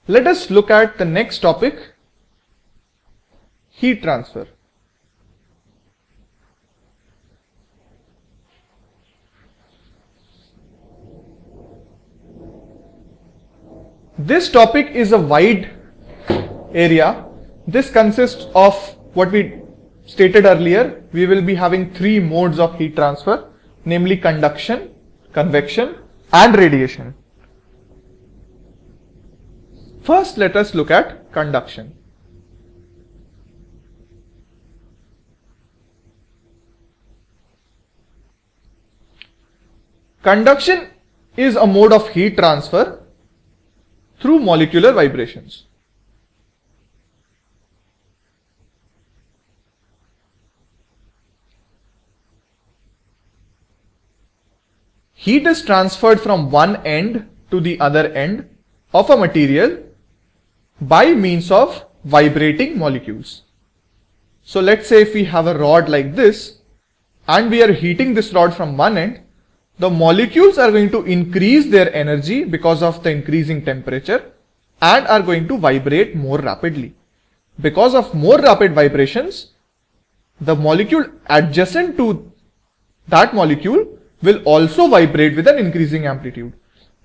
Let us look at the next topic, heat transfer. This topic is a wide area. This consists of what we stated earlier. We will be having three modes of heat transfer, namely conduction, convection, and radiation. First, let us look at conduction. Conduction is a mode of heat transfer through molecular vibrations. Heat is transferred from one end to the other end of a material by means of vibrating molecules. So let's say if we have a rod like this and we are heating this rod from one end, the molecules are going to increase their energy because of the increasing temperature and are going to vibrate more rapidly. Because of more rapid vibrations, the molecule adjacent to that molecule will also vibrate with an increasing amplitude.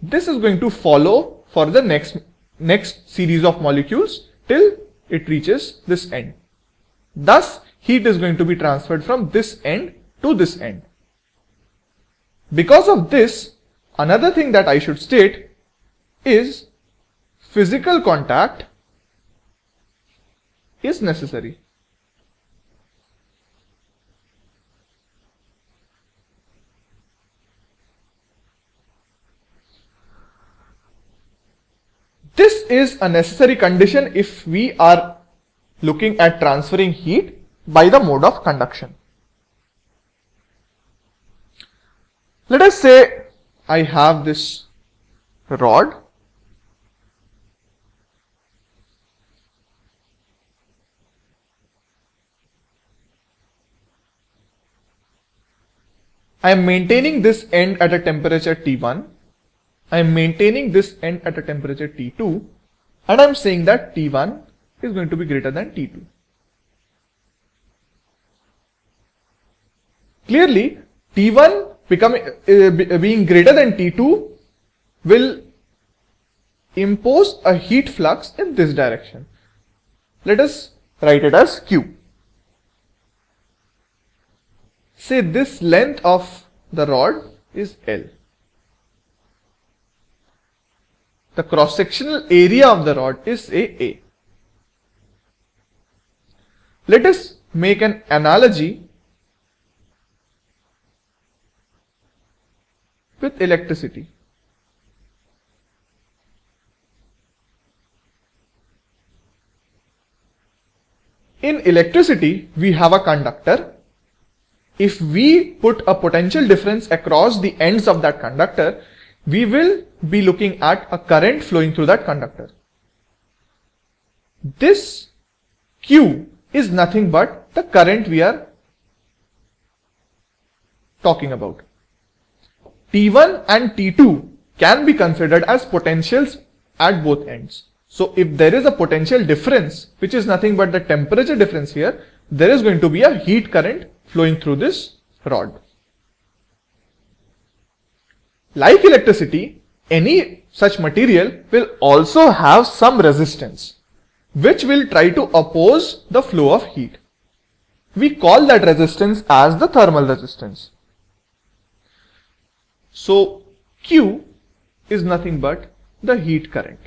This is going to follow for the next series of molecules till it reaches this end. Thus, heat is going to be transferred from this end to this end. Because of this, another thing that I should state is physical contact is necessary. This is a necessary condition if we are looking at transferring heat by the mode of conduction. Let us say I have this rod . I am maintaining this end at a temperature T1. I am maintaining this end at a temperature T2, and I am saying that T1 is going to be greater than T2. Clearly, T1 being greater than T2 will impose a heat flux in this direction. Let us write it as Q. Say this length of the rod is L. The cross-sectional area of the rod is A. Let us make an analogy with electricity. In electricity, we have a conductor. If we put a potential difference across the ends of that conductor, we will be looking at a current flowing through that conductor. This Q is nothing but the current we are talking about. T1 and T2 can be considered as potentials at both ends. So if there is a potential difference, which is nothing but the temperature difference here, there is going to be a heat current flowing through this rod. Like electricity, any such material will also have some resistance, which will try to oppose the flow of heat. We call that resistance as the thermal resistance. So Q is nothing but the heat current.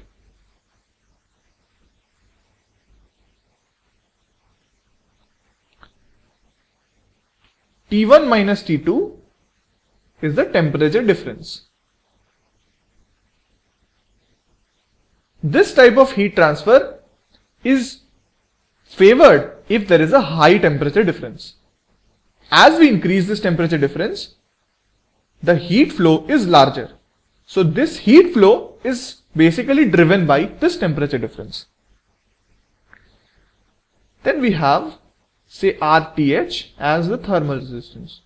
T1 minus T2 is the temperature difference. This type of heat transfer is favored if there is a high temperature difference. As we increase this temperature difference, the heat flow is larger. So this heat flow is basically driven by this temperature difference. Then we have, say, RTH as the thermal resistance.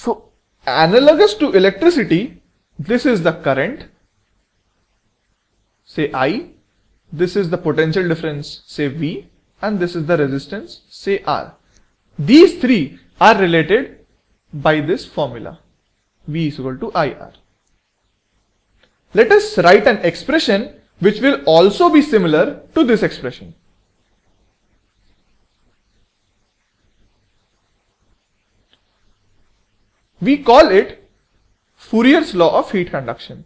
So analogous to electricity, this is the current, say I, this is the potential difference, say V, and this is the resistance, say R. These three are related by this formula, V is equal to IR. Let us write an expression which will also be similar to this expression. We call it Fourier's law of heat conduction.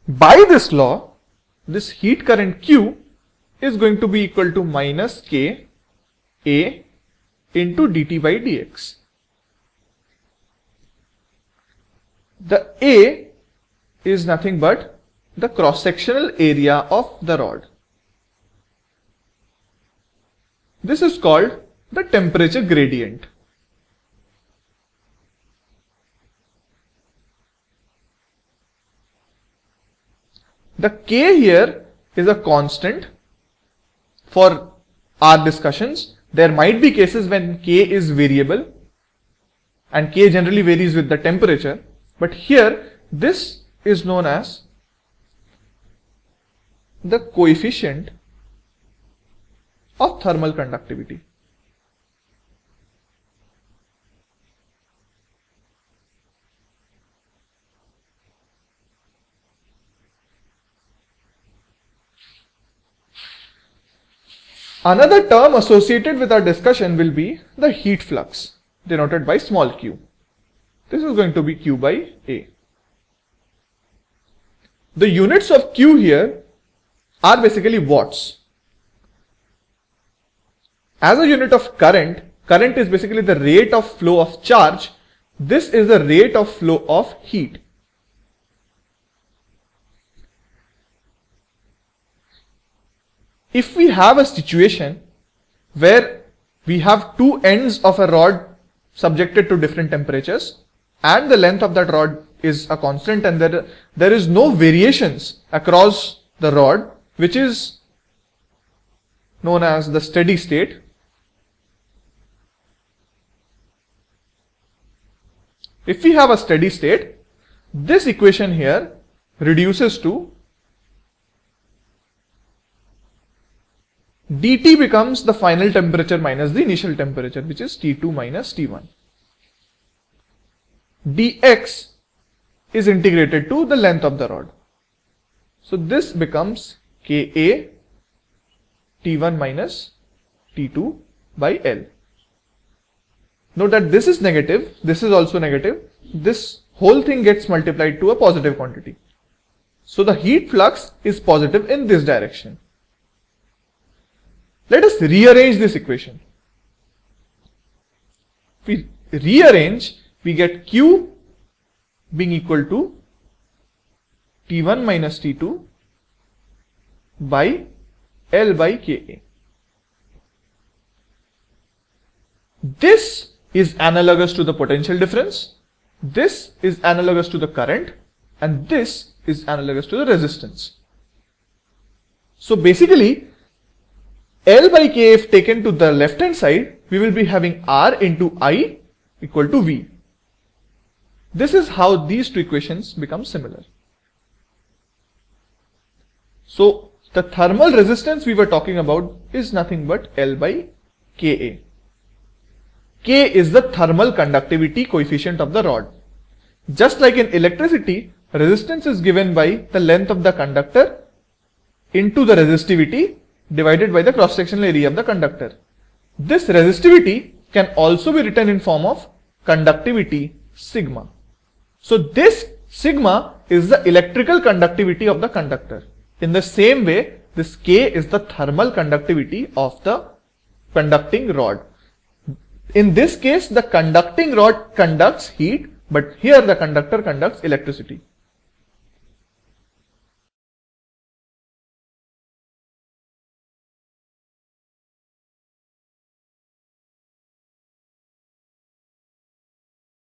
By this law, this heat current Q is going to be equal to minus K A into dt by dx. The A is nothing but the cross-sectional area of the rod. This is called the temperature gradient. The K here is a constant. For our discussions, there might be cases when K is variable, and K generally varies with the temperature, but here this is known as the coefficient of thermal conductivity. Another term associated with our discussion will be the heat flux, denoted by small q. This is going to be Q by A. The units of Q here are basically watts. As a unit of current, current is basically the rate of flow of charge. This is the rate of flow of heat. If we have a situation where we have two ends of a rod subjected to different temperatures and the length of that rod is a constant and there is no variations across the rod, which is known as the steady state. If we have a steady state, this equation here reduces to dt becomes the final temperature minus the initial temperature, which is T2 minus T1. dx is integrated to the length of the rod. So this becomes Ka T1 minus T2 by L. Note that this is negative, this is also negative. This whole thing gets multiplied to a positive quantity. So the heat flux is positive in this direction. Let us rearrange this equation. If we rearrange, we get Q being equal to T1 minus T2 by L by Ka. This is analogous to the potential difference, this is analogous to the current, and this is analogous to the resistance. So basically, L by K, if taken to the left hand side, we will be having R into I equal to V. This is how these two equations become similar. So the thermal resistance we were talking about is nothing but L by Ka. K is the thermal conductivity coefficient of the rod. Just like in electricity, resistance is given by the length of the conductor into the resistivity divided by the cross-sectional area of the conductor. This resistivity can also be written in form of conductivity sigma. So this sigma is the electrical conductivity of the conductor. In the same way, this K is the thermal conductivity of the conducting rod. In this case, the conducting rod conducts heat, but here the conductor conducts electricity.